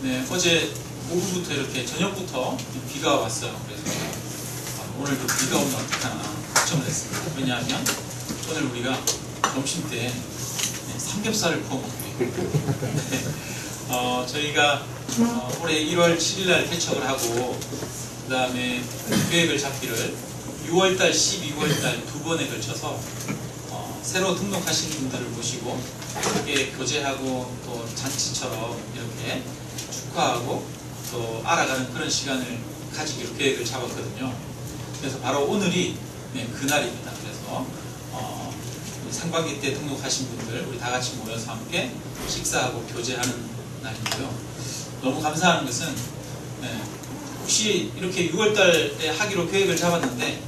네, 어제 오후부터 이렇게 저녁부터 비가 왔어요. 그래서 오늘도 비가 오면 어떡하나 걱정을 했습니다. 왜냐하면 오늘 우리가 점심 때 삼겹살을 구워 먹기로 했고요. 저희가 올해 1월 7일날 개척을 하고 그 다음에 계획을 잡기를 6월달, 12월달 두 번에 걸쳐서 새로 등록하신 분들을 모시고 함께 교제하고 또 잔치처럼 이렇게 축하하고 또 알아가는 그런 시간을 가지기로 계획을 잡았거든요. 그래서 바로 오늘이 그날입니다. 그래서 상반기 때 등록하신 분들 우리 다 같이 모여서 함께 식사하고 교제하는 날이고요. 너무 감사한 것은 혹시 이렇게 6월달에 하기로 계획을 잡았는데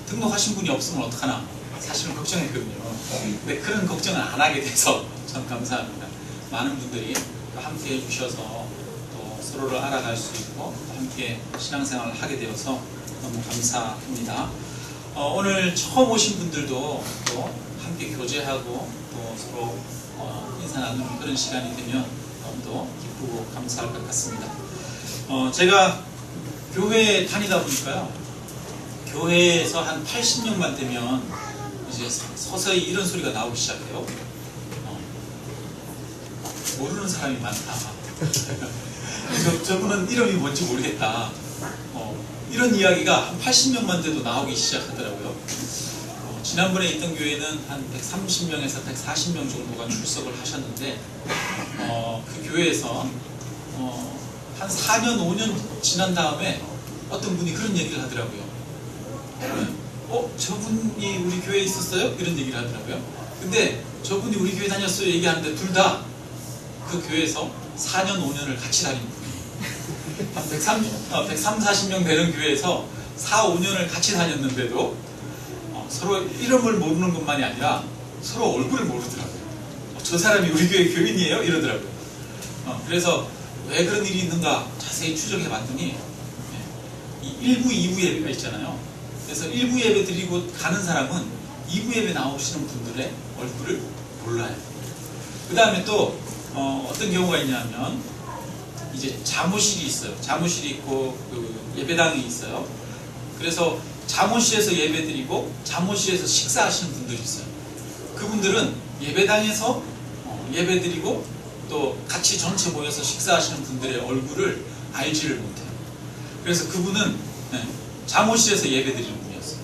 등록하신 분이 없으면 어떡하나 사실은 걱정했거든요. 근데 그런 걱정을 안 하게 돼서 참 감사합니다. 많은 분들이 함께 해주셔서 또 서로를 알아갈 수 있고 함께 신앙생활을 하게 되어서 너무 감사합니다. 오늘 처음 오신 분들도 또 함께 교제하고 또 서로 인사 나누는 그런 시간이 되면 너무도 기쁘고 감사할 것 같습니다. 제가 교회에 다니다 보니까요, 교회에서 한 80명만 되면 이제 서서히 이런 소리가 나오기 시작해요. 모르는 사람이 많다. 저분은 이름이 뭔지 모르겠다. 이런 이야기가 한 80명만 돼도 나오기 시작하더라고요. 지난번에 있던 교회는 한 130명에서 140명 정도가 출석을 하셨는데 그 교회에서 한 4년, 5년 지난 다음에 어떤 분이 그런 얘기를 하더라고요. 저분이 우리 교회에 있었어요? 이런 얘기를 하더라고요. 근데 저분이 우리 교회 다녔어요 얘기하는데 둘 다 그 교회에서 4년, 5년을 같이 다닌 분이에요. 한 130, 40명 되는 교회에서 4, 5년을 같이 다녔는데도 서로 이름을 모르는 것만이 아니라 서로 얼굴을 모르더라고요. 저 사람이 우리 교회 교인이에요? 이러더라고요. 그래서 왜 그런 일이 있는가 자세히 추적해 봤더니 이 1부, 2부 예배가 있잖아요. 그래서 1부 예배 드리고 가는 사람은 2부 예배 나오시는 분들의 얼굴을 몰라요. 그 다음에 또 어떤 경우가 있냐면 이제 자모실이 있어요. 자모실이 있고 그 예배당이 있어요. 그래서 자모실에서 예배 드리고 자모실에서 식사하시는 분들이 있어요. 그분들은 예배당에서 예배 드리고 또 같이 전체 모여서 식사하시는 분들의 얼굴을 알지를 못해요. 그래서 그분은 자모실에서 예배 드리는 분이었어요.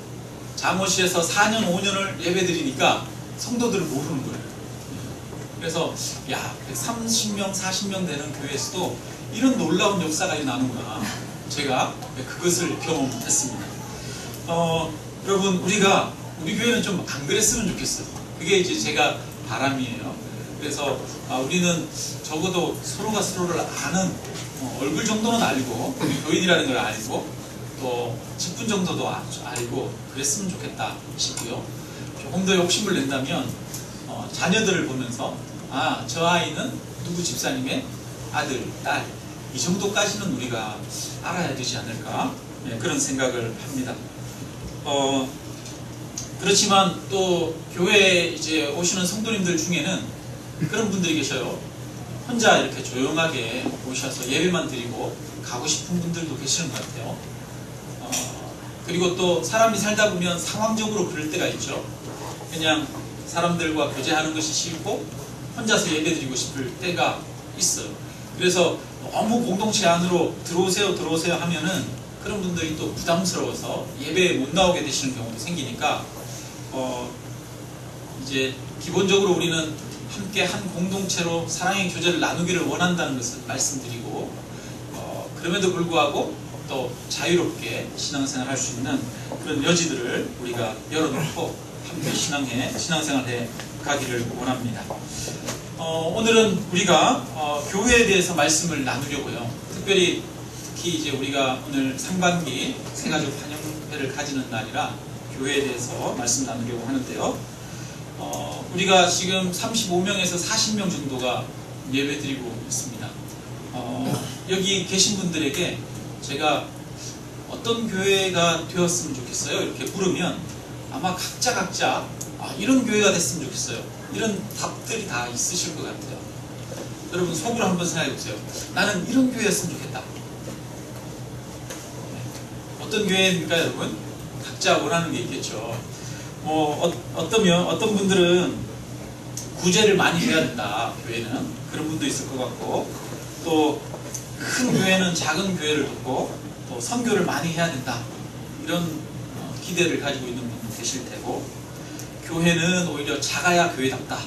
자모실에서 4년, 5년을 예배 드리니까 성도들을 모르는 거예요. 그래서 130명, 40명 되는 교회에서도 이런 놀라운 역사가 일어나는구나. 제가 그것을 경험했습니다. 여러분 우리 교회는 좀 안 그랬으면 좋겠어요. 그게 이제 제가 바람이에요. 그래서 우리는 적어도 서로가 서로를 아는 얼굴 정도는 알고 교인이라는 걸 알고 또 직분 정도도 알고 그랬으면 좋겠다 싶고요. 조금 더 욕심을 낸다면 자녀들을 보면서 저 아이는 누구 집사님의 아들, 딸 이 정도까지는 우리가 알아야 되지 않을까 그런 생각을 합니다. 그렇지만 또 교회에 이제 오시는 성도님들 중에는 그런 분들이 계셔요. 혼자 이렇게 조용하게 오셔서 예배만 드리고 가고 싶은 분들도 계시는 것 같아요. 그리고 또 사람이 살다 보면 상황적으로 그럴 때가 있죠. 그냥 사람들과 교제하는 것이 싫고 혼자서 예배드리고 싶을 때가 있어요. 그래서 너무 공동체 안으로 들어오세요 하면은 그런 분들이 또 부담스러워서 예배에 못 나오게 되시는 경우도 생기니까 이제 기본적으로 우리는 함께 한 공동체로 사랑의 교제를 나누기를 원한다는 것을 말씀드리고 그럼에도 불구하고 또 자유롭게 신앙생활 할 수 있는 그런 여지들을 우리가 열어놓고 함께 신앙생활해 가기를 원합니다. 오늘은 우리가 교회에 대해서 말씀을 나누려고요. 특히 이제 우리가 오늘 상반기 새가족 환영회를 가지는 날이라 교회에 대해서 말씀 나누려고 하는데요. 우리가 지금 35명에서 40명 정도가 예배 드리고 있습니다. 여기 계신 분들에게 제가 어떤 교회가 되었으면 좋겠어요? 이렇게 물으면 아마 각자 이런 교회가 됐으면 좋겠어요. 이런 답들이 다 있으실 것 같아요. 여러분 속으로 한번 생각해 보세요. 나는 이런 교회였으면 좋겠다. 어떤 교회입니까, 여러분? 각자 원하는 게 있겠죠. 어떤 분들은 구제를 많이 해야 된다, 교회는. 그런 분도 있을 것 같고, 또 큰 교회는 작은 교회를 돕고, 또 선교를 많이 해야 된다. 이런 기대를 가지고 있는 분도 계실 테고, 교회는 오히려 작아야 교회답다.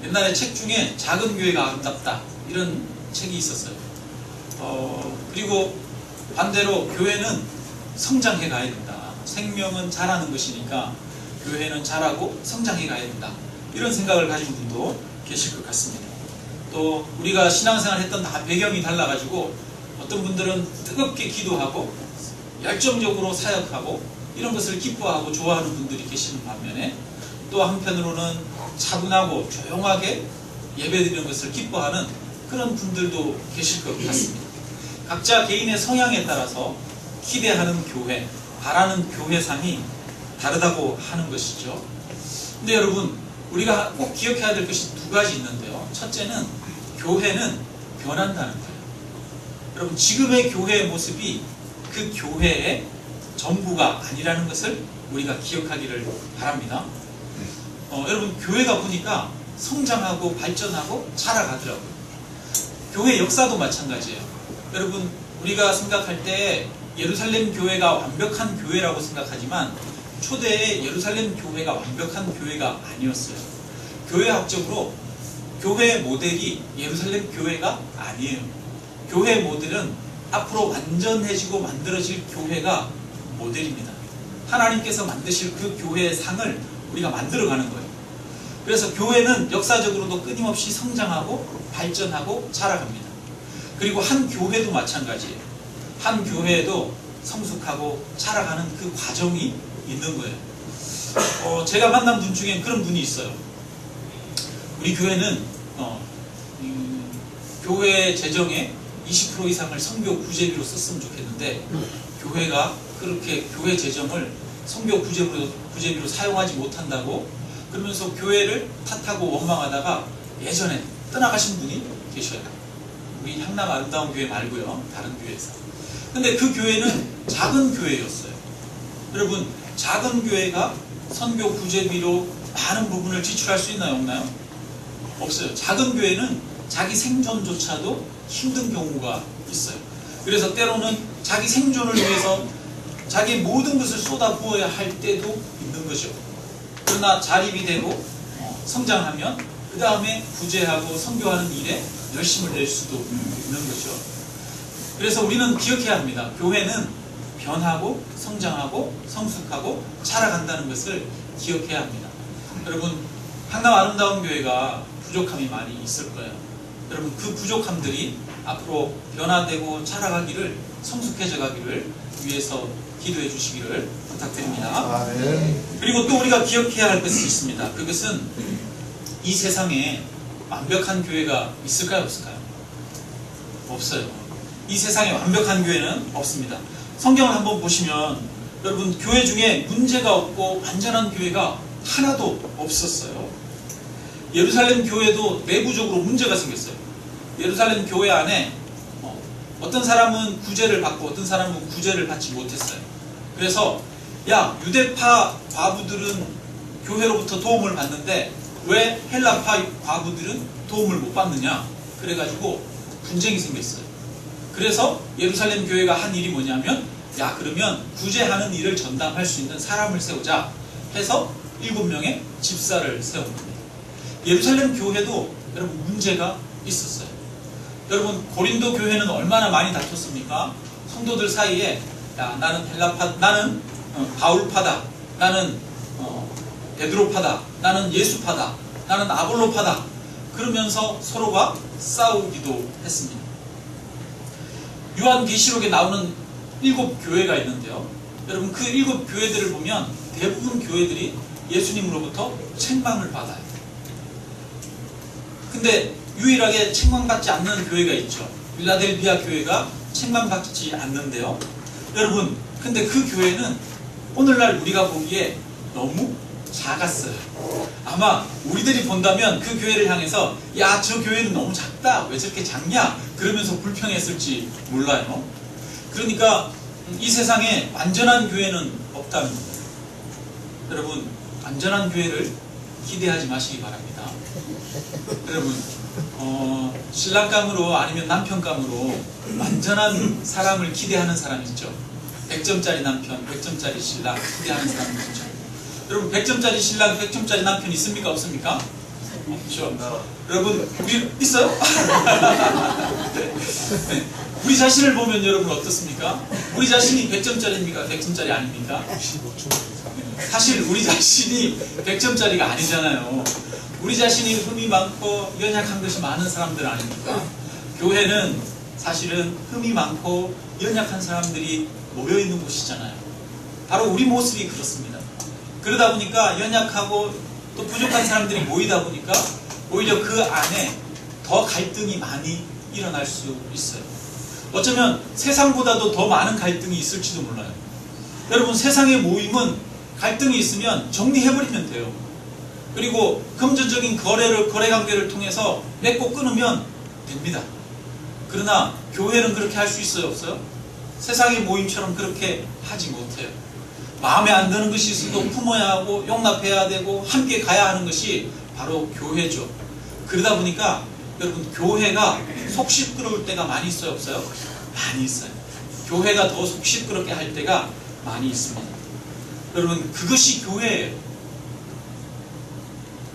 옛날에 책 중에 작은 교회가 아름답다, 이런 책이 있었어요. 그리고 반대로 교회는 성장해 가야 된다. 생명은 자라는 것이니까 교회는 자라고 성장해 가야 된다. 이런 생각을 가진 분도 계실 것 같습니다. 또 우리가 신앙생활 했던 다 배경이 달라가지고 어떤 분들은 뜨겁게 기도하고 열정적으로 사역하고 이런 것을 기뻐하고 좋아하는 분들이 계시는 반면에, 또 한편으로는 차분하고 조용하게 예배드리는 것을 기뻐하는 그런 분들도 계실 것 같습니다. 각자 개인의 성향에 따라서 기대하는 교회, 바라는 교회상이 다르다고 하는 것이죠. 근데 여러분, 우리가 꼭 기억해야 될 것이 두 가지 있는데요. 첫째는 교회는 변한다는 거예요. 여러분, 지금의 교회의 모습이 그 교회의 전부가 아니라는 것을 우리가 기억하기를 바랍니다. 여러분, 교회가 보니까 성장하고 발전하고 자라가더라고요. 교회 역사도 마찬가지예요. 여러분, 우리가 생각할 때 예루살렘 교회가 완벽한 교회라고 생각하지만 초대의 예루살렘 교회가 완벽한 교회가 아니었어요. 교회학적으로 교회의 모델이 예루살렘 교회가 아니에요. 교회의 모델은 앞으로 완전해지고 만들어질 교회가 모델입니다. 하나님께서 만드실 그 교회의 상을 우리가 만들어가는 거예요. 그래서 교회는 역사적으로도 끊임없이 성장하고 발전하고 자라갑니다. 그리고 한 교회도 마찬가지예요. 한 교회에도 성숙하고 자라가는 그 과정이 있는 거예요. 제가 만난 분 중에 그런 분이 있어요. 우리 교회는 교회 재정의 20% 이상을 선교 구제비로 썼으면 좋겠는데 교회가 그렇게 교회 재정을 선교 구제비로 사용하지 못한다고 그러면서 교회를 탓하고 원망하다가 예전에 떠나가신 분이 계셔요. 우리 향남 아름다운 교회 말고요, 다른 교회에서. 근데 그 교회는 작은 교회였어요. 여러분, 작은 교회가 선교 구제비로 많은 부분을 지출할 수 있나요, 없나요? 없어요. 작은 교회는 자기 생존조차도 힘든 경우가 있어요. 그래서 때로는 자기 생존을 위해서 자기 모든 것을 쏟아부어야 할 때도 있는 거죠. 그러나 자립이 되고 성장하면 그 다음에 구제하고 선교하는 일에 열심을 낼 수도 있는 거죠. 그래서 우리는 기억해야 합니다. 교회는 변하고 성장하고 성숙하고 자라간다는 것을 기억해야 합니다. 여러분, 향남 아름다운 교회가 부족함이 많이 있을 거예요. 여러분, 그 부족함들이 앞으로 변화되고 자라가기를, 성숙해져 가기를 위해서 기도해 주시기를 부탁드립니다. 그리고 또 우리가 기억해야 할 것이 있습니다. 그것은 이 세상에 완벽한 교회가 있을까요, 없을까요? 없어요. 이 세상에 완벽한 교회는 없습니다. 성경을 한번 보시면 여러분, 교회 중에 문제가 없고 완전한 교회가 하나도 없었어요. 예루살렘 교회도 내부적으로 문제가 생겼어요. 예루살렘 교회 안에 어떤 사람은 구제를 받고 어떤 사람은 구제를 받지 못했어요. 그래서 유대파 과부들은 교회로부터 도움을 받는데 왜 헬라파 과부들은 도움을 못 받느냐, 그래가지고 분쟁이 생겼어요. 그래서 예루살렘 교회가 한 일이 뭐냐면, 그러면 구제하는 일을 전담할 수 있는 사람을 세우자 해서 7명의 집사를 세운 겁니다. 예루살렘 교회도 여러분 문제가 있었어요. 여러분, 고린도 교회는 얼마나 많이 다퉜습니까? 성도들 사이에 나는 나는 바울파다, 나는 베드로파다, 나는 예수파다, 나는 아볼로파다, 그러면서 서로가 싸우기도 했습니다. 요한계시록에 나오는 7교회가 있는데요. 여러분, 그 7교회들을 보면 대부분 교회들이 예수님으로부터 책망을 받아요. 근데 유일하게 책망받지 않는 교회가 있죠. 빌라델비아 교회가 책망받지 않는데요. 여러분, 근데 그 교회는 오늘날 우리가 보기에 너무 작았어요. 아마 우리들이 본다면 그 교회를 향해서 야, 저 교회는 너무 작다, 왜 저렇게 작냐, 그러면서 불평했을지 몰라요. 그러니까 이 세상에 완전한 교회는 없다는 거예요. 여러분, 완전한 교회를 기대하지 마시기 바랍니다. 여러분, 신랑감으로 아니면 남편감으로 완전한 사람을 기대하는 사람 있죠. 100점짜리 남편, 100점짜리 신랑 기대하는 사람 있죠. 여러분, 100점짜리 신랑, 100점짜리 남편 있습니까? 없습니까? 없죠. 여러분, 우리 있어요? 네. 우리 자신을 보면 여러분 어떻습니까? 우리 자신이 100점짜리입니까? 100점짜리 아닙니까? 사실 우리 자신이 100점짜리가 아니잖아요. 우리 자신이 흠이 많고 연약한 것이 많은 사람들 아닙니까? 교회는 사실은 흠이 많고 연약한 사람들이 모여있는 곳이잖아요. 바로 우리 모습이 그렇습니다. 그러다 보니까 연약하고 또 부족한 사람들이 모이다 보니까 오히려 그 안에 더 갈등이 많이 일어날 수 있어요. 어쩌면 세상보다도 더 많은 갈등이 있을지도 몰라요. 여러분, 세상의 모임은 갈등이 있으면 정리해버리면 돼요. 그리고 금전적인 거래 관계를 통해서 맺고 끊으면 됩니다. 그러나 교회는 그렇게 할 수 있어요, 없어요? 세상의 모임처럼 그렇게 하지 못해요. 마음에 안 드는 것이 있어도 품어야 하고 용납해야 되고 함께 가야 하는 것이 바로 교회죠. 그러다 보니까 여러분, 교회가 속 시끄러울 때가 많이 있어요, 없어요? 많이 있어요. 교회가 더 속 시끄럽게 할 때가 많이 있습니다. 여러분, 그것이 교회예요.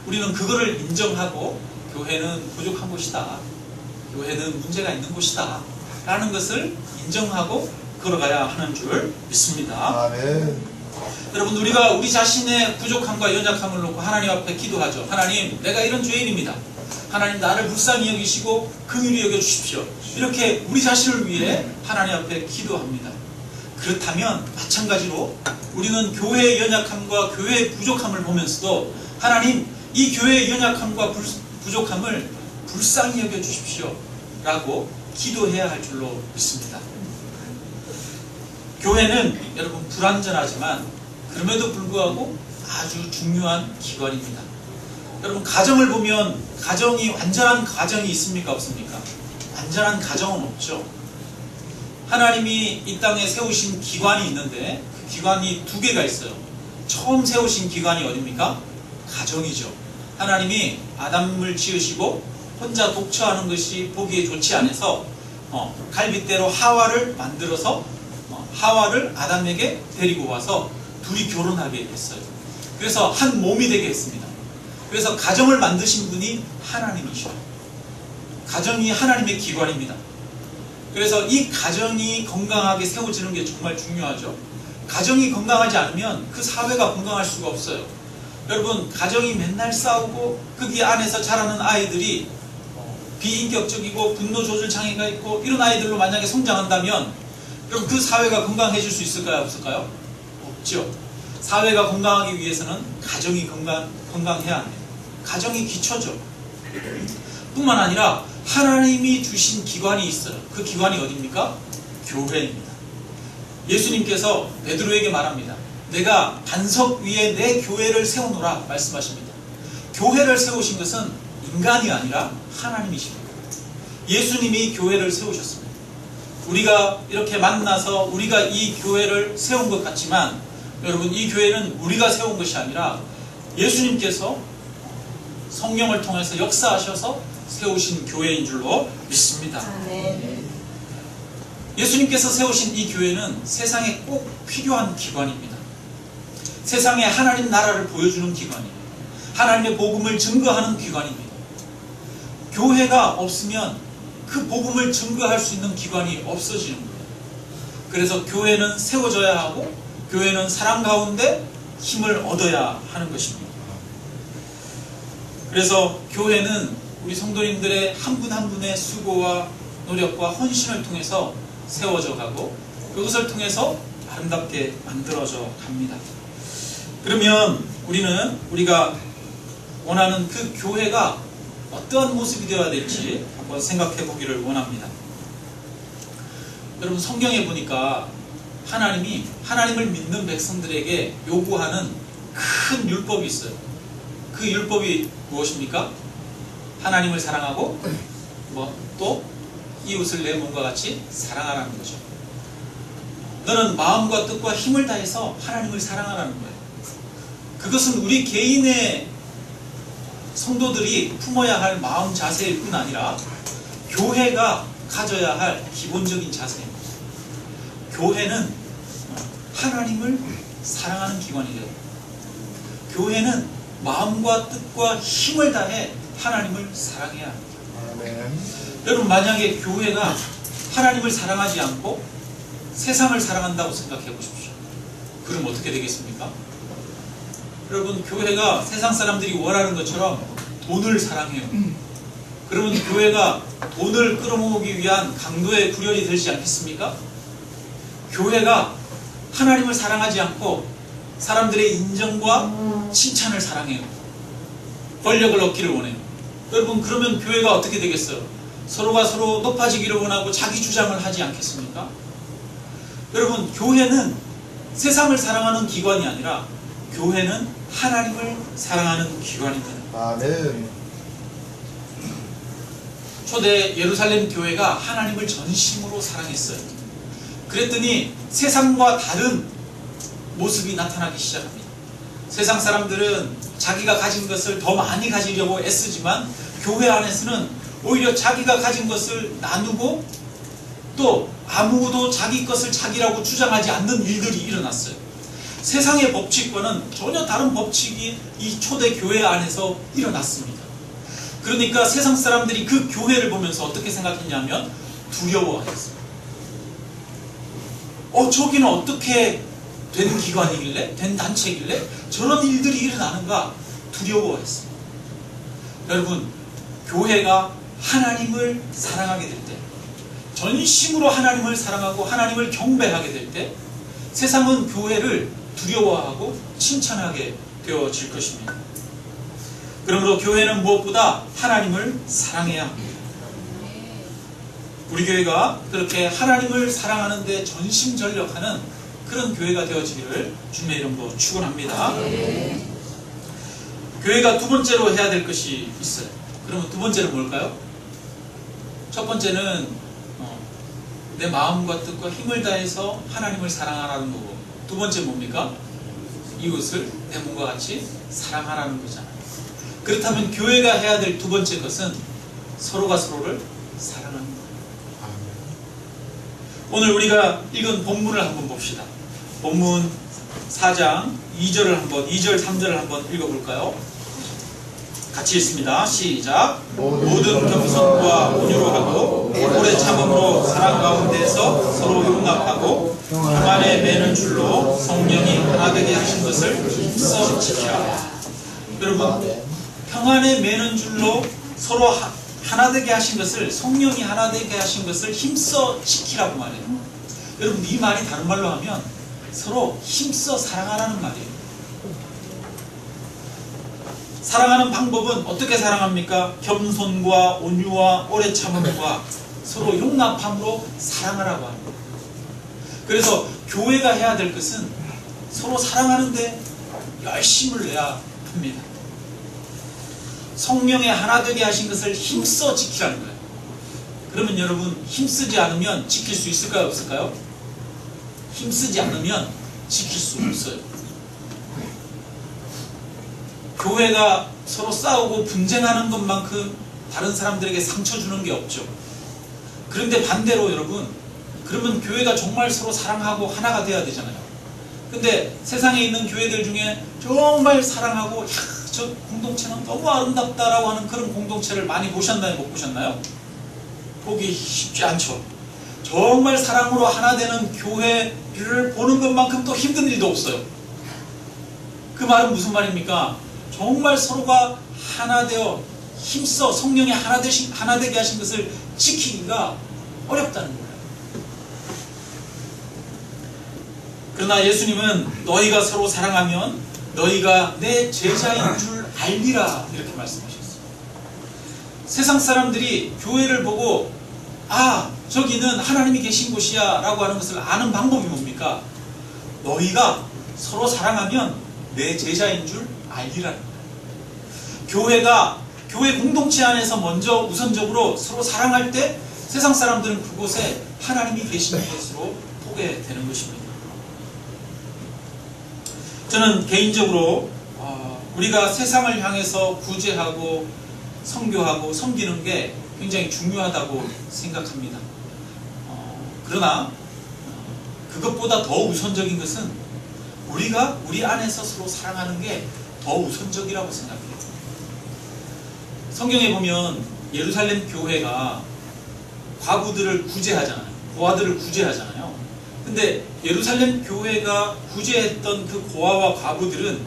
우리는 그거를 인정하고 교회는 부족한 곳이다, 교회는 문제가 있는 곳이다 라는 것을 인정하고 걸어가야 하는 줄 믿습니다. 아멘. 여러분, 우리가 우리 자신의 부족함과 연약함을 놓고 하나님 앞에 기도하죠. 하나님, 내가 이런 죄인입니다. 하나님, 나를 불쌍히 여기시고 긍휼히 여겨주십시오. 이렇게 우리 자신을 위해 하나님 앞에 기도합니다. 그렇다면 마찬가지로 우리는 교회의 연약함과 교회의 부족함을 보면서도 하나님, 이 교회의 연약함과 부족함을 불쌍히 여겨주십시오 라고 기도해야 할 줄로 믿습니다. 교회는 여러분 불완전하지만 그럼에도 불구하고 아주 중요한 기관입니다. 여러분, 가정을 보면 가정이 완전한 가정이 있습니까? 없습니까? 완전한 가정은 없죠. 하나님이 이 땅에 세우신 기관이 있는데 그 기관이 두 개가 있어요. 처음 세우신 기관이 어디입니까? 가정이죠. 하나님이 아담을 지으시고 혼자 독처하는 것이 보기에 좋지 않아서 갈빗대로 하와를 만들어서 하와를 아담에게 데리고 와서 둘이 결혼하게 했어요. 그래서 한 몸이 되게 했습니다. 그래서 가정을 만드신 분이 하나님이셔요. 가정이 하나님의 기관입니다. 그래서 이 가정이 건강하게 세워지는 게 정말 중요하죠. 가정이 건강하지 않으면 그 사회가 건강할 수가 없어요. 여러분, 가정이 맨날 싸우고 거기 안에서 자라는 아이들이 비인격적이고 분노 조절 장애가 있고 이런 아이들로 만약에 성장한다면 그럼 그 사회가 건강해질 수 있을까요? 없을까요? 없죠. 사회가 건강하기 위해서는 가정이 건강해야 합니다. 가정이 기초죠. 뿐만 아니라 하나님이 주신 기관이 있어요. 그 기관이 어디입니까? 교회입니다. 예수님께서 베드로에게 말합니다. 내가 반석 위에 내 교회를 세우노라 말씀하십니다. 교회를 세우신 것은 인간이 아니라 하나님이십니다. 예수님이 교회를 세우셨습니다. 우리가 이렇게 만나서 우리가 이 교회를 세운 것 같지만 여러분, 이 교회는 우리가 세운 것이 아니라 예수님께서 성령을 통해서 역사하셔서 세우신 교회인 줄로 믿습니다. 예수님께서 세우신 이 교회는 세상에 꼭 필요한 기관입니다. 세상에 하나님 나라를 보여주는 기관이에요. 하나님의 복음을 증거하는 기관입니다. 교회가 없으면 그 복음을 증거할 수 있는 기관이 없어지는 거예요. 그래서 교회는 세워져야 하고 교회는 사람 가운데 힘을 얻어야 하는 것입니다. 그래서 교회는 우리 성도님들의 한 분 한 분의 수고와 노력과 헌신을 통해서 세워져 가고 그것을 통해서 아름답게 만들어져 갑니다. 그러면 우리가 원하는 그 교회가 어떠한 모습이 되어야 될지 한번 생각해 보기를 원합니다. 여러분, 성경에 보니까 하나님이 하나님을 믿는 백성들에게 요구하는 큰 율법이 있어요. 그 율법이 무엇입니까? 하나님을 사랑하고 또 이웃을 내 몸과 같이 사랑하라는 거죠. 너는 마음과 뜻과 힘을 다해서 하나님을 사랑하라는 거예요. 그것은 우리 개인의 성도들이 품어야 할 마음 자세일 뿐 아니라 교회가 가져야 할 기본적인 자세입니다. 교회는 하나님을 사랑하는 기관이래요. 교회는 마음과 뜻과 힘을 다해 하나님을 사랑해야 합니다. 여러분, 만약에 교회가 하나님을 사랑하지 않고 세상을 사랑한다고 생각해 보십시오. 그럼 어떻게 되겠습니까? 여러분, 교회가 세상 사람들이 원하는 것처럼 돈을 사랑해요. 그러면 교회가 돈을 끌어모으기 위한 강도의 구련이 되지 않겠습니까? 교회가 하나님을 사랑하지 않고 사람들의 인정과 칭찬을 사랑해요. 권력을 얻기를 원해요. 여러분, 그러면 교회가 어떻게 되겠어요? 서로가 서로 높아지기를 원하고 자기 주장을 하지 않겠습니까? 여러분, 교회는 세상을 사랑하는 기관이 아니라 교회는 하나님을 사랑하는 기관입니다. 아멘. 초대 예루살렘 교회가 하나님을 전심으로 사랑했어요. 그랬더니 세상과 다른 모습이 나타나기 시작합니다. 세상 사람들은 자기가 가진 것을 더 많이 가지려고 애쓰지만 교회 안에서는 오히려 자기가 가진 것을 나누고 또 아무도 자기 것을 자기라고 주장하지 않는 일들이 일어났어요. 세상의 법칙과는 전혀 다른 법칙이 이 초대 교회 안에서 일어났습니다. 그러니까 세상 사람들이 그 교회를 보면서 어떻게 생각했냐면 두려워했어요. 저기는 어떻게 된 기관이길래, 된 단체길래 저런 일들이 일어나는가 두려워했어요. 여러분, 교회가 하나님을 사랑하게 될 때, 전심으로 하나님을 사랑하고 하나님을 경배하게 될 때 세상은 교회를 두려워하고 칭찬하게 되어질 것입니다. 그러므로 교회는 무엇보다 하나님을 사랑해야 합니다. 우리 교회가 그렇게 하나님을 사랑하는 데 전심전력하는 그런 교회가 되어지기를 주님의 이름으로 축원합니다. 교회가 두 번째로 해야 될 것이 있어요. 그러면 두 번째는 뭘까요? 첫 번째는 내 마음과 뜻과 힘을 다해서 하나님을 사랑하라는 거고, 두 번째 뭡니까? 이웃을 내 몸과 같이 사랑하라는 거잖아요. 그렇다면 교회가 해야 될 두 번째 것은 서로가 서로를 사랑하는 거예요. 오늘 우리가 읽은 본문을 한번 봅시다. 본문 4장 2절 3절을 한번 읽어볼까요? 같이 읽습니다. 시작. 모든 겸손과 온유로 하고 오래 참음으로 사랑 가운데서 서로 용납하고 평안에 매는 줄로 성령이 하나 되게 하신 것을 힘써 지키라. 여러분, 평안에 매는 줄로 서로 하나 되게 하신 것을, 성령이 하나 되게 하신 것을 힘써 지키라고 말해요. 여러분, 이 말이 다른 말로 하면 서로 힘써 사랑하라는 말이에요. 사랑하는 방법은 어떻게 사랑합니까? 겸손과 온유와 오래 참음과 서로 용납함으로 사랑하라고 합니다. 그래서 교회가 해야 될 것은 서로 사랑하는데 열심을 내야 합니다. 성령의 하나 되게 하신 것을 힘써 지키라는 거예요. 그러면 여러분, 힘쓰지 않으면 지킬 수 있을까요? 없을까요? 힘쓰지 않으면 지킬 수 없어요. 교회가 서로 싸우고 분쟁하는 것만큼 다른 사람들에게 상처 주는 게 없죠. 그런데 반대로 여러분, 그러면 교회가 정말 서로 사랑하고 하나가 돼야 되잖아요. 근데 세상에 있는 교회들 중에 정말 사랑하고 저 공동체는 너무 아름답다라고 하는 그런 공동체를 많이 보셨나요? 못 보셨나요? 보기 쉽지 않죠. 정말 사랑으로 하나 되는 교회를 보는 것만큼 또 힘든 일도 없어요. 그 말은 무슨 말입니까? 정말 서로가 하나 되어 힘써 성령이 하나 되게 하신 것을 지키기가 어렵다는 거예요. 그러나 예수님은 너희가 서로 사랑하면 너희가 내 제자인 줄 알리라, 이렇게 말씀하셨어요. 세상 사람들이 교회를 보고 저기는 하나님이 계신 곳이야 라고 하는 것을 아는 방법이 뭡니까? 너희가 서로 사랑하면 내 제자인 줄 알리라는 거예요. 교회가 교회 공동체 안에서 먼저 우선적으로 서로 사랑할 때 세상 사람들은 그곳에 하나님이 계시는 것으로 보게 되는 것입니다. 저는 개인적으로 우리가 세상을 향해서 구제하고 선교하고 섬기는 게 굉장히 중요하다고 생각합니다. 그러나 그것보다 더 우선적인 것은 우리가 우리 안에서 서로 사랑하는 게 더 우선적이라고 생각해요. 성경에 보면 예루살렘 교회가 과부들을 구제하잖아요. 고아들을 구제하잖아요. 근데 예루살렘 교회가 구제했던 그 고아와 과부들은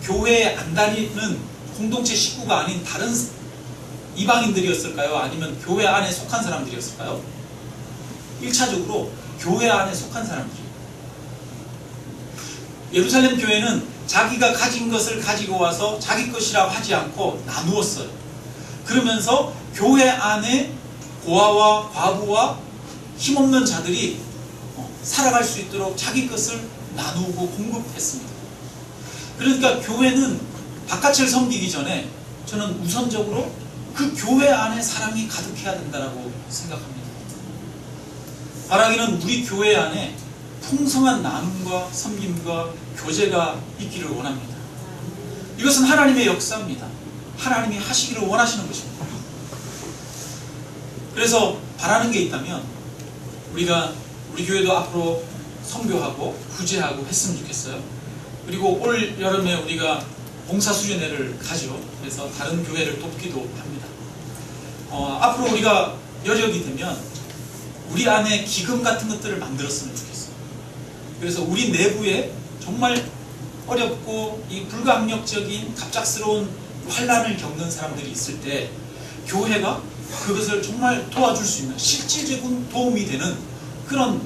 교회에 안 다니는 공동체 식구가 아닌 다른 이방인들이었을까요? 아니면 교회 안에 속한 사람들이었을까요? 1차적으로 교회 안에 속한 사람들이에요. 예루살렘 교회는 자기가 가진 것을 가지고 와서 자기 것이라고 하지 않고 나누었어요. 그러면서 교회 안에 고아와 과부와 힘없는 자들이 살아갈 수 있도록 자기 것을 나누고 공급했습니다. 그러니까 교회는 바깥을 섬기기 전에 저는 우선적으로 그 교회 안에 사랑이 가득해야 된다고 생각합니다. 바라기는 우리 교회 안에 풍성한 나눔과 섬김과 교제가 있기를 원합니다. 이것은 하나님의 역사입니다. 하나님이 하시기를 원하시는 것입니다. 그래서 바라는 게 있다면 우리가 우리 교회도 앞으로 선교하고 구제하고 했으면 좋겠어요. 그리고 올 여름에 우리가 봉사수련회를 가죠. 그래서 다른 교회를 돕기도 합니다. 앞으로 우리가 여력이 되면 우리 안에 기금 같은 것들을 만들었으면 좋겠어요. 그래서 우리 내부에 정말 어렵고 이 불가항력적인 갑작스러운 환난을 겪는 사람들이 있을 때 교회가 그것을 정말 도와줄 수 있는 실질적인 도움이 되는 그런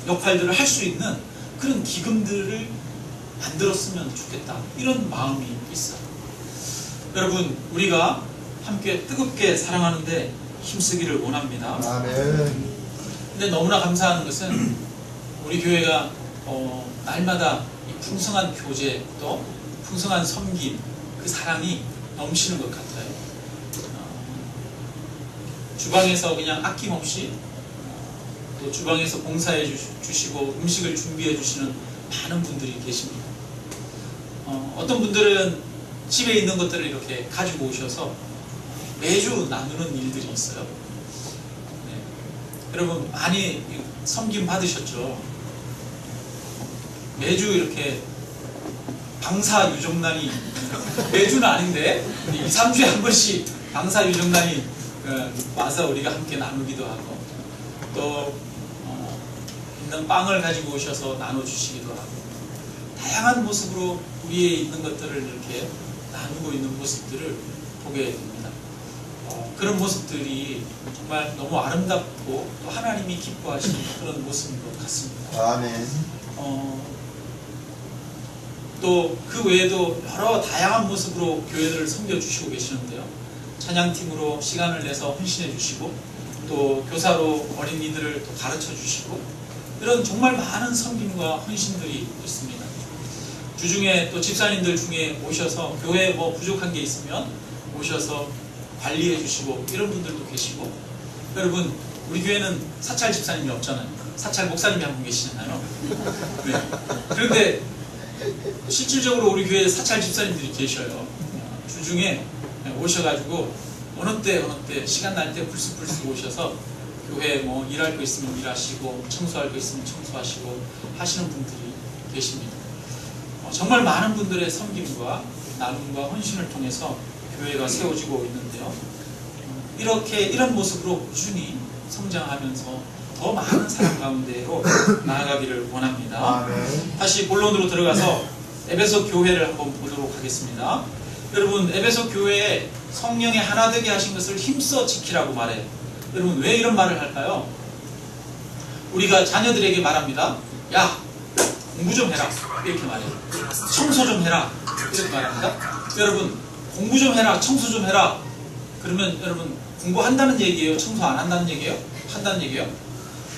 역할들을 할 수 있는 그런 기금들을 만들었으면 좋겠다. 이런 마음이 있어요. 여러분, 우리가 함께 뜨겁게 사랑하는데 힘쓰기를 원합니다. 아멘. 근데 너무나 감사한 것은 우리 교회가 날마다 이 풍성한 교제 또 풍성한 섬김 그 사랑이 넘치는 것 같아요. 주방에서 그냥 아낌없이 또 주방에서 봉사해 주시고 음식을 준비해 주시는 많은 분들이 계십니다. 어떤 분들은 집에 있는 것들을 이렇게 가지고 오셔서 매주 나누는 일들이 있어요. 네. 여러분 많이 섬김 받으셨죠? 매주 이렇게 방사유정란이 매주는 아닌데 2, 3주에 한 번씩 방사유정란이 와서 우리가 함께 나누기도 하고 또 있는 빵을 가지고 오셔서 나눠주시기도 하고 다양한 모습으로 우리에 있는 것들을 이렇게 나누고 있는 모습들을 보게 됩니다. 그런 모습들이 정말 너무 아름답고 또 하나님이 기뻐하시는 그런 모습인 것 같습니다. 아멘. 또 그 외에도 여러 다양한 모습으로 교회들을 섬겨주시고 계시는데요. 찬양팀으로 시간을 내서 헌신해 주시고 또 교사로 어린이들을 또 가르쳐 주시고 이런 정말 많은 섬김과 헌신들이 있습니다. 주중에 또 집사님들 중에 오셔서 교회에 뭐 부족한 게 있으면 오셔서 관리해 주시고 이런 분들도 계시고 여러분 우리 교회는 사찰 집사님이 없잖아요. 사찰 목사님이 한 분 계시잖아요. 네. 그런데 실질적으로 우리 교회에 사찰 집사님들이 계셔요. 주중에 오셔가지고 어느 때 시간 날 때 불쑥불쑥 오셔서 교회에 뭐 일할 거 있으면 일하시고 청소할 거 있으면 청소하시고 하시는 분들이 계십니다. 정말 많은 분들의 섬김과 나눔과 헌신을 통해서 교회가 세워지고 있는데요. 이런 모습으로 꾸준히 성장하면서 더 많은 사람 가운데로 나아가기를 원합니다. 다시 본론으로 들어가서 에베소 교회를 한번 보도록 하겠습니다. 여러분 에베소 교회에 성령의 하나 되게 하신 것을 힘써 지키라고 말해요. 여러분 왜 이런 말을 할까요? 우리가 자녀들에게 말합니다. 야 공부 좀 해라 이렇게 말해요. 청소 좀 해라 이렇게 말합니다. 여러분 공부 좀 해라 청소 좀 해라 그러면 여러분 공부한다는 얘기예요? 청소 안 한다는 얘기예요? 한다는 얘기예요?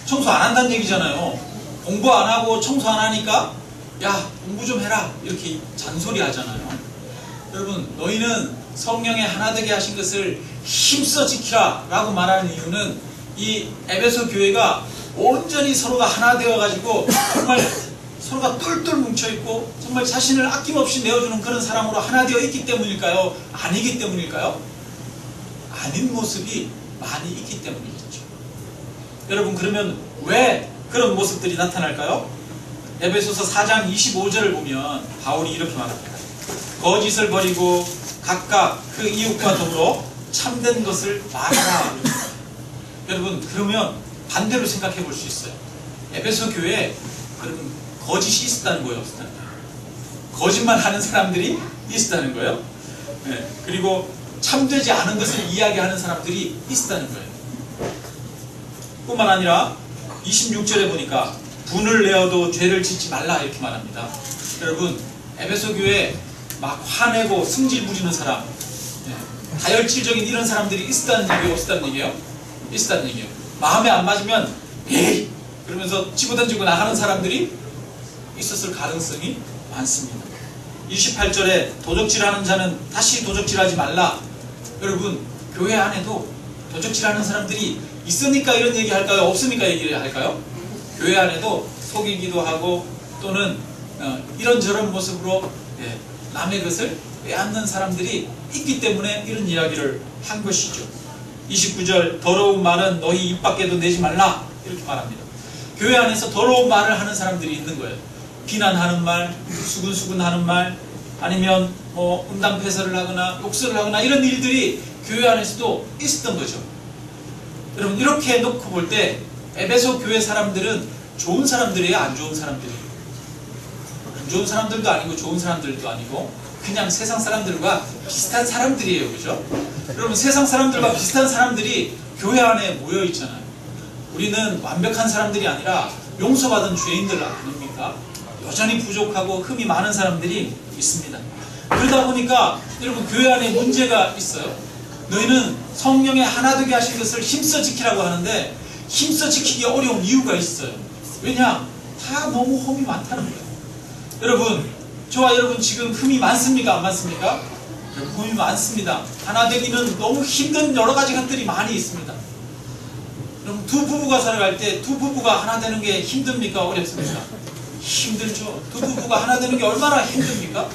청소 안 한다는 얘기잖아요. 공부 안 하고 청소 안 하니까 야 공부 좀 해라 이렇게 잔소리 하잖아요. 여러분 너희는 성령에 하나 되게 하신 것을 힘써 지키라 라고 말하는 이유는 이 에베소 교회가 온전히 서로가 하나 되어 가지고 정말 서로가 똘똘 뭉쳐있고 정말 자신을 아낌없이 내어주는 그런 사람으로 하나 되어 있기 때문일까요? 아니기 때문일까요? 아닌 모습이 많이 있기 때문이겠죠. 여러분 그러면 왜 그런 모습들이 나타날까요? 에베소서 4장 25절을 보면 바울이 이렇게 말합니다. 거짓을 버리고 각각 그 이웃과 더불어 참된 것을 말하라. 여러분 그러면 반대로 생각해 볼 수 있어요. 에베소 교회에 여러분 거짓이 있었다는 거예요, 없었다는 거예요? 거짓말 하는 사람들이 있었다는 거예요. 네. 그리고 참되지 않은 것을 이야기하는 사람들이 있었다는 거예요. 뿐만 아니라 26절에 보니까 분을 내어도 죄를 짓지 말라 이렇게 말합니다. 여러분 에베소 교회에 막 화내고 승질 부리는 사람, 다혈질적인 이런 사람들이 있었다는 얘기예요, 없었다는 얘기예요? 있었다는 얘기예요. 마음에 안 맞으면 에이 그러면서 집어던지고 나가는 사람들이 있었을 가능성이 많습니다. 28절에 도적질하는 자는 다시 도적질하지 말라. 여러분 교회 안에도 도적질하는 사람들이 있으니까 이런 얘기 할까요? 없으니까 얘기를 할까요? 교회 안에도 속이기도 하고 또는 이런저런 모습으로 남의 것을 빼앗는 사람들이 있기 때문에 이런 이야기를 한 것이죠. 29절 더러운 말은 너희 입 밖에도 내지 말라 이렇게 말합니다. 교회 안에서 더러운 말을 하는 사람들이 있는 거예요. 비난하는 말, 수근수근하는 말, 아니면 뭐 음담패설을 하거나 욕설을 하거나 이런 일들이 교회 안에서도 있었던 거죠. 여러분 이렇게 놓고 볼 때 에베소 교회 사람들은 좋은 사람들이에요, 안 좋은 사람들이에요? 안 좋은 사람들도 아니고 좋은 사람들도 아니고 그냥 세상 사람들과 비슷한 사람들이에요, 그죠? 여러분 세상 사람들과 비슷한 사람들이 교회 안에 모여 있잖아요. 우리는 완벽한 사람들이 아니라 용서받은 죄인들 아닙니까? 여전히 부족하고 흠이 많은 사람들이 있습니다. 그러다 보니까 여러분 교회 안에 문제가 있어요. 너희는 성령에 하나 되게 하신 것을 힘써 지키라고 하는데 힘써 지키기 어려운 이유가 있어요. 왜냐? 다 너무 흠이 많다는 거예요. 여러분 저와 여러분 지금 흠이 많습니까? 안 많습니까? 흠이 많습니다. 하나 되기는 너무 힘든 여러 가지 것들이 많이 있습니다. 여러분 두 부부가 살아갈 때 두 부부가 하나 되는 게 힘듭니까? 어렵습니까? 힘들죠. 두 부부가 하나 되는 게 얼마나 힘듭니까?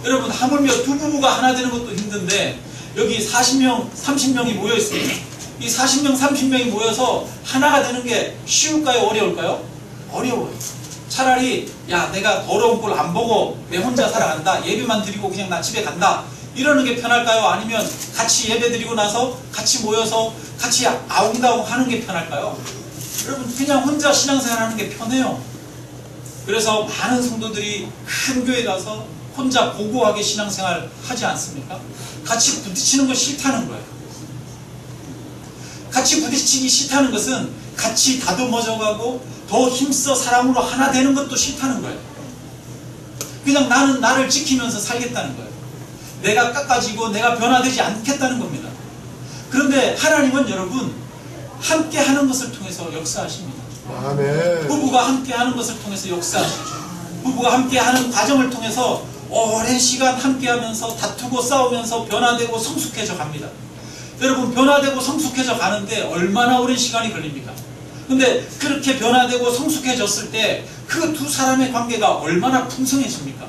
여러분 하물며 두 부부가 하나 되는 것도 힘든데 여기 40명, 30명이 모여 있습니다. 이 40명, 30명이 모여서 하나가 되는 게 쉬울까요? 어려울까요? 어려워요. 차라리 야 내가 더러운 꼴 안 보고 내 혼자 살아간다. 예배만 드리고 그냥 나 집에 간다. 이러는 게 편할까요? 아니면 같이 예배 드리고 나서 같이 모여서 같이 아웅다웅 하는 게 편할까요? 여러분 그냥 혼자 신앙생활 하는 게 편해요. 그래서 많은 성도들이 큰 교회 가서 혼자 고고하게 신앙생활 하지 않습니까? 같이 부딪히는 거 싫다는 거예요. 같이 부딪히기 싫다는 것은 같이 다듬어져가고 더 힘써 사랑으로 하나 되는 것도 싫다는 거예요. 그냥 나는 나를 지키면서 살겠다는 거예요. 내가 깎아지고 내가 변화되지 않겠다는 겁니다. 그런데 하나님은 여러분 함께 하는 것을 통해서 역사하십니다. 아멘. 부부가 함께 하는 것을 통해서 역사하시죠. 부부가 함께 하는 과정을 통해서 오랜 시간 함께 하면서 다투고 싸우면서 변화되고 성숙해져 갑니다. 여러분 변화되고 성숙해져 가는데 얼마나 오랜 시간이 걸립니까? 근데 그렇게 변화되고 성숙해졌을 때 그 두 사람의 관계가 얼마나 풍성해집니까?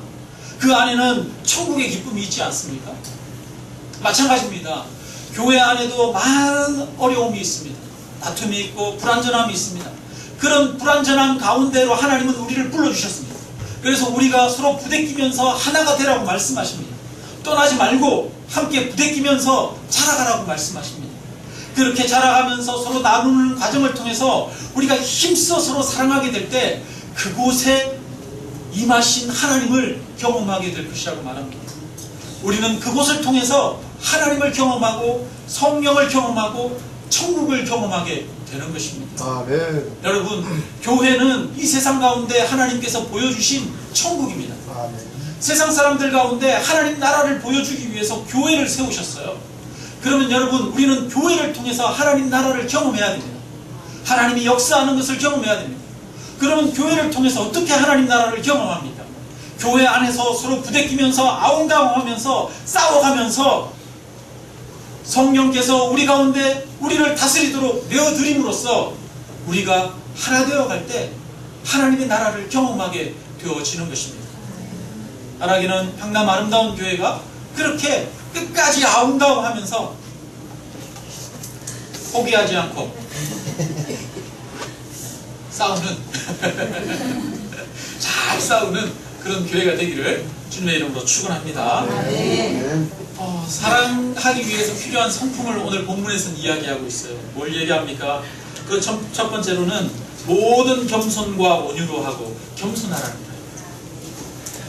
그 안에는 천국의 기쁨이 있지 않습니까? 마찬가지입니다. 교회 안에도 많은 어려움이 있습니다. 다툼이 있고 불완전함이 있습니다. 그런 불완전함 가운데로 하나님은 우리를 불러주셨습니다. 그래서 우리가 서로 부대끼면서 하나가 되라고 말씀하십니다. 떠나지 말고 함께 부대끼면서 자라가라고 말씀하십니다. 그렇게 자라가면서 서로 나누는 과정을 통해서 우리가 힘써 서로 사랑하게 될 때 그곳에 임하신 하나님을 경험하게 될 것이라고 말합니다. 우리는 그곳을 통해서 하나님을 경험하고 성령을 경험하고 천국을 경험하게 되는 것입니다. 아멘. 여러분 교회는 이 세상 가운데 하나님께서 보여주신 천국입니다. 아멘. 세상 사람들 가운데 하나님 나라를 보여주기 위해서 교회를 세우셨어요. 그러면 여러분 우리는 교회를 통해서 하나님 나라를 경험해야 됩니다. 하나님이 역사하는 것을 경험해야 됩니다. 그러면 교회를 통해서 어떻게 하나님 나라를 경험합니까? 교회 안에서 서로 부대끼면서 아웅다웅하면서 싸워가면서 성령께서 우리 가운데 우리를 다스리도록 내어드림으로써 우리가 하나 되어갈 때 하나님의 나라를 경험하게 되어지는 것입니다. 바라기는 향남 아름다운 교회가 그렇게 끝까지 아웅다웅하면서 포기하지 않고 싸우는 잘 싸우는 그런 교회가 되기를 주님의 이름으로 축원합니다. 사랑하기 위해서 필요한 성품을 오늘 본문에서는 이야기하고 있어요. 뭘 얘기합니까? 그 첫 번째로는 모든 겸손과 온유로 하고 겸손하라는 거예요.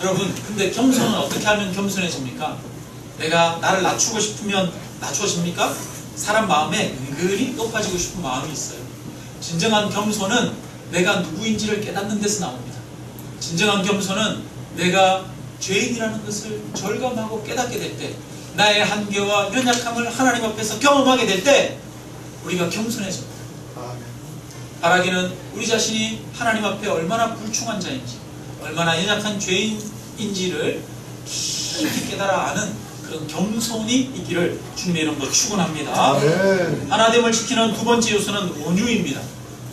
여러분, 근데 겸손은 어떻게 하면 겸손해집니까? 내가 나를 낮추고 싶으면 낮춰집니까? 사람 마음에 은근히 높아지고 싶은 마음이 있어요. 진정한 겸손은 내가 누구인지를 깨닫는 데서 나옵니다. 진정한 겸손은 내가 죄인이라는 것을 절감하고 깨닫게 될 때, 나의 한계와 연약함을 하나님 앞에서 경험하게 될 때 우리가 겸손해집니다. 바라기는 우리 자신이 하나님 앞에 얼마나 불충한 자인지, 얼마나 연약한 죄인인지를 깊이 깨달아 아는 그런 겸손이 있기를 주님의 이름으로 축원합니다. 하나됨을 지키는 두 번째 요소는 온유입니다.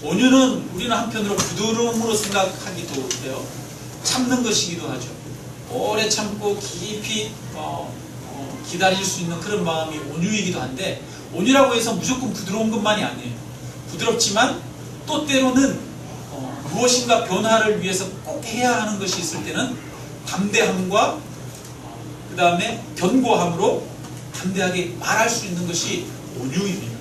온유는 우리는 한편으로 부드러움으로 생각하기도 해요. 참는 것이기도 하죠. 오래 참고 깊이 기다릴 수 있는 그런 마음이 온유이기도 한데, 온유라고 해서 무조건 부드러운 것만이 아니에요. 부드럽지만 또 때로는 무엇인가 변화를 위해서 꼭 해야 하는 것이 있을 때는 담대함과 그 다음에 견고함으로 담대하게 말할 수 있는 것이 온유입니다.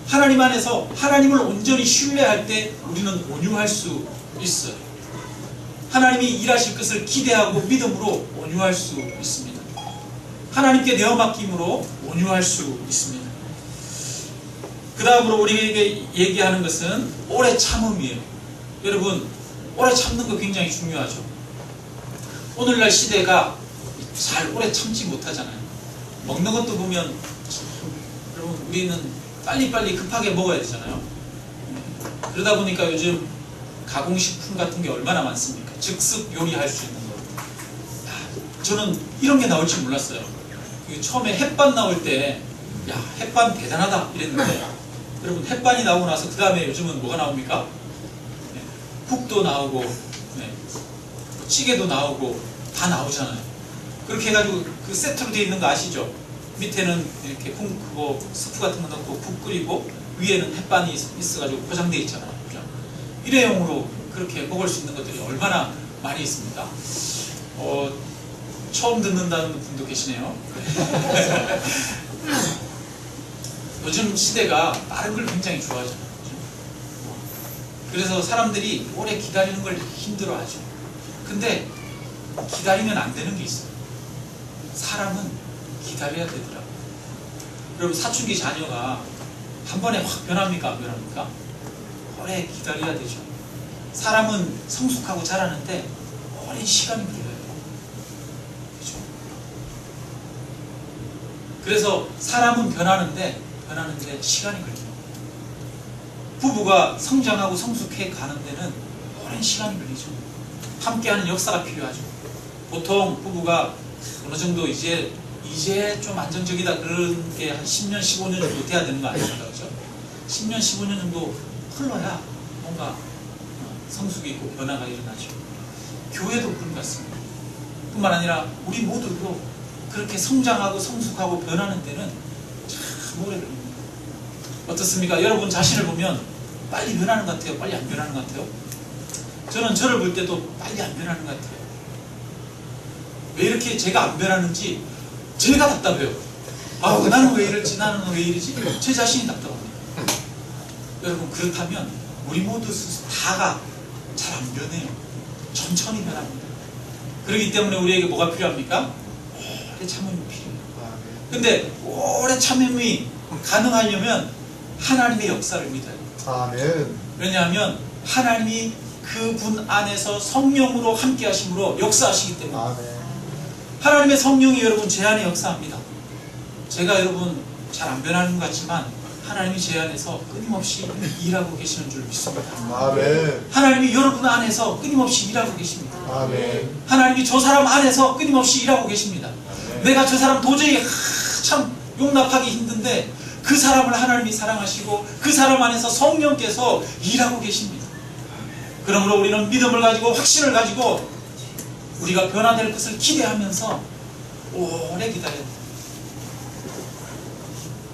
하나님 안에서 하나님을 온전히 신뢰할 때 우리는 온유할 수 있어요. 하나님이 일하실 것을 기대하고 믿음으로 온유할 수 있습니다. 하나님께 내어 맡김으로 온유할 수 있습니다. 그 다음으로 우리에게 얘기하는 것은 오래 참음이에요. 여러분, 오래 참는 거 굉장히 중요하죠. 오늘날 시대가 잘 오래 참지 못하잖아요. 먹는 것도 보면 여러분, 우리는 빨리빨리 급하게 먹어야 되잖아요. 그러다 보니까 요즘 가공식품 같은 게 얼마나 많습니까? 즉석 요리할 수 있는 거. 저는 이런 게 나올 줄 몰랐어요. 처음에 햇반 나올 때, 야, 햇반 대단하다 이랬는데, 여러분, 햇반이 나오고 나서 그 다음에 요즘은 뭐가 나옵니까? 국도 나오고, 찌개도 나오고 다 나오잖아요. 그렇게 해가지고 그 세트로 되어 있는 거 아시죠? 밑에는 이렇게 그거 스프 같은 거 넣고 국 끓이고 위에는 햇반이 있어가지고 포장되어 있잖아요. 그죠? 일회용으로 그렇게 먹을 수 있는 것들이 얼마나 많이 있습니까? 처음 듣는다는 분도 계시네요. 요즘 시대가 빠른 걸 굉장히 좋아하잖아요. 그래서 사람들이 오래 기다리는 걸 힘들어하죠. 근데 기다리면 안 되는 게 있어요. 사람은 기다려야 되더라고요. 여러분, 사춘기 자녀가 한 번에 확 변합니까? 안 변합니까? 오래 기다려야 되죠. 사람은 성숙하고 자라는데 오랜 시간이 걸려요. 그렇죠? 그래서 사람은 변하는데 시간이 걸려요. 부부가 성장하고 성숙해 가는 데는 오랜 시간이 걸리죠. 함께하는 역사가 필요하죠. 보통 부부가 어느 정도 이제 좀 안정적이다 그런 게 한 10년, 15년 정도 돼야 되는 거 아닙니까? 그렇죠? 10년, 15년 정도 흘러야 뭔가 성숙이 있고 변화가 일어나죠. 교회도 그런 것 같습니다. 뿐만 아니라 우리 모두도 그렇게 성장하고 성숙하고 변하는 데는 참 오래 걸립니다. 어떻습니까? 여러분 자신을 보면 빨리 변하는 것 같아요? 빨리 안 변하는 것 같아요? 저는 저를 볼 때도 빨리 안 변하는 것 같아요. 왜 이렇게 제가 안 변하는지 제가 답답해요. 나는 왜 이럴지, 나는 왜 이러지? 제 자신이 답답합니다. 여러분, 그렇다면 우리 모두 다가 잘 안 변해요. 천천히 변합니다. 그렇기 때문에 우리에게 뭐가 필요합니까? 오래 참음이 필요해요. 근데 오래 참음이 가능하려면 하나님의 역사를 믿어요. 아멘. 왜냐하면 하나님이 그분 안에서 성령으로 함께 하심으로 역사하시기 때문에. 아멘. 하나님의 성령이 여러분 제 안에 역사합니다. 제가 여러분 잘 안 변하는 것 같지만 하나님이 제 안에서 끊임없이 일하고 계시는 줄 믿습니다. 아멘. 하나님이 여러분 안에서 끊임없이 일하고 계십니다. 아멘. 하나님이 저 사람 안에서 끊임없이 일하고 계십니다. 내가 저 사람 도저히 참 용납하기 힘든데 그 사람을 하나님이 사랑하시고 그 사람 안에서 성령께서 일하고 계십니다. 그러므로 우리는 믿음을 가지고 확신을 가지고 우리가 변화될 것을 기대하면서 오래 기다려야 됩니다.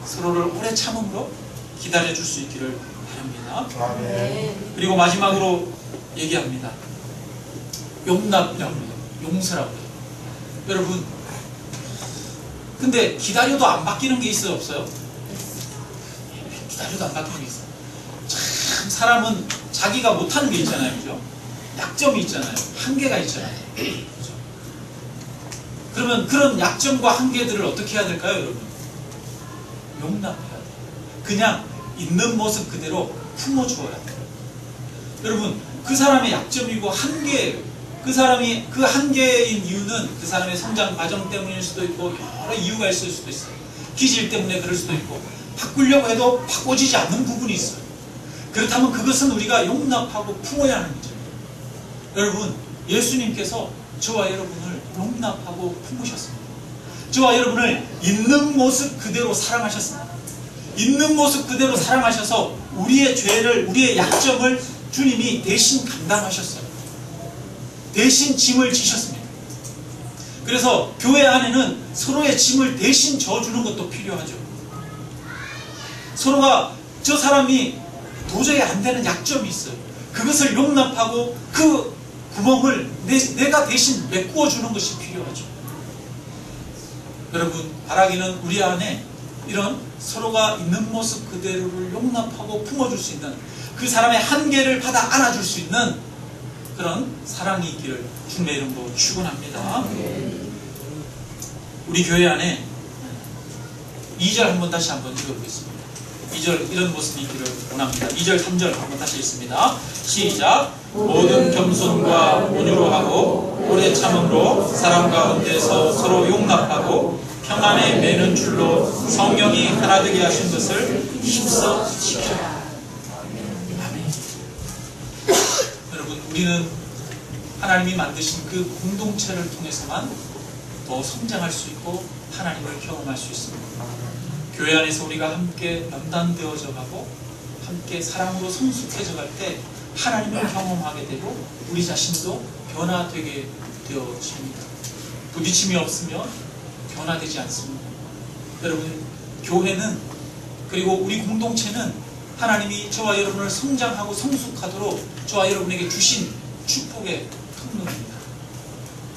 서로를 오래 참음으로 기다려줄 수 있기를 바랍니다. 아멘. 그리고 마지막으로 얘기합니다. 용납이라고 해요. 용서라고 해요. 여러분, 근데 기다려도 안 바뀌는 게 있어요, 없어요? 기다려도 안 바뀌는 게 있어요. 참 사람은 자기가 못하는 게 있잖아요, 그죠? 약점이 있잖아요. 한계가 있잖아요. 그죠? 그러면 그런 약점과 한계들을 어떻게 해야 될까요, 여러분? 용납해야 돼요. 그냥 있는 모습 그대로 품어주어야 돼요. 여러분, 그 사람의 약점이고 한계예요. 그 사람이 그 한계인 이유는 그 사람의 성장 과정 때문일 수도 있고 여러 이유가 있을 수도 있어요. 기질 때문에 그럴 수도 있고 바꾸려고 해도 바꿔지지 않는 부분이 있어요. 그렇다면 그것은 우리가 용납하고 품어야 하는 거죠. 여러분, 예수님께서 저와 여러분을 용납하고 품으셨습니다. 저와 여러분을 있는 모습 그대로 사랑하셨습니다. 있는 모습 그대로 사랑하셔서 우리의 죄를, 우리의 약점을 주님이 대신 감당하셨어요. 대신 짐을 지셨습니다. 그래서 교회 안에는 서로의 짐을 대신 져주는 것도 필요하죠. 서로가 저 사람이 도저히 안 되는 약점이 있어요. 그것을 용납하고 그 구멍을 내가 대신 메꾸어 주는 것이 필요하죠. 여러분, 바라기는 우리 안에 이런 서로가 있는 모습 그대로를 용납하고 품어줄 수 있는 그 사람의 한계를 받아 안아줄 수 있는 그런 사랑이 있기를 주님의 이름으로 축원합니다. 우리 교회 안에 2절 한번 다시 한번 읽어보겠습니다. 2절 이런 모습이 있기를 원합니다. 2절 3절 한번 다시 읽습니다. 시작. 모든 겸손과 온유로 하고 오래 참음으로 사람 가운데서 서로 용납하고 평안에 매는 줄로 성령이 하나 되게 하신 것을 힘써 지켜라. 아멘. 여러분, 우리는 하나님이 만드신 그 공동체를 통해서만 더 성장할 수 있고 하나님을 경험할 수 있습니다. 교회 안에서 우리가 함께 연단되어져 가고 함께 사랑으로 성숙해져 갈 때 하나님을 경험하게 되고 우리 자신도 변화되게 되어집니다. 부딪힘이 없으면 변화되지 않습니다. 여러분, 교회는 그리고 우리 공동체는 하나님이 저와 여러분을 성장하고 성숙하도록 저와 여러분에게 주신 축복의 통로입니다.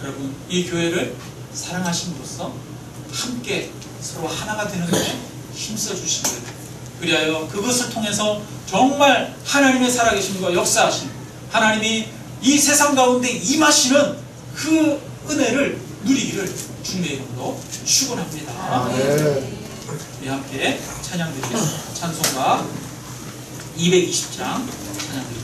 여러분, 이 교회를 사랑하심으로써 함께 서로 하나가 되는 데 힘써 주시기를, 그리하여 그것을 통해서 정말 하나님의 살아계심과 역사하심, 하나님이 이 세상 가운데 임하시는 그 은혜를 누리기를 주님의 이름으로 축원합니다. 우리 함께 찬양 드리겠습니다. 찬송가 220장 찬양 드리겠습니다.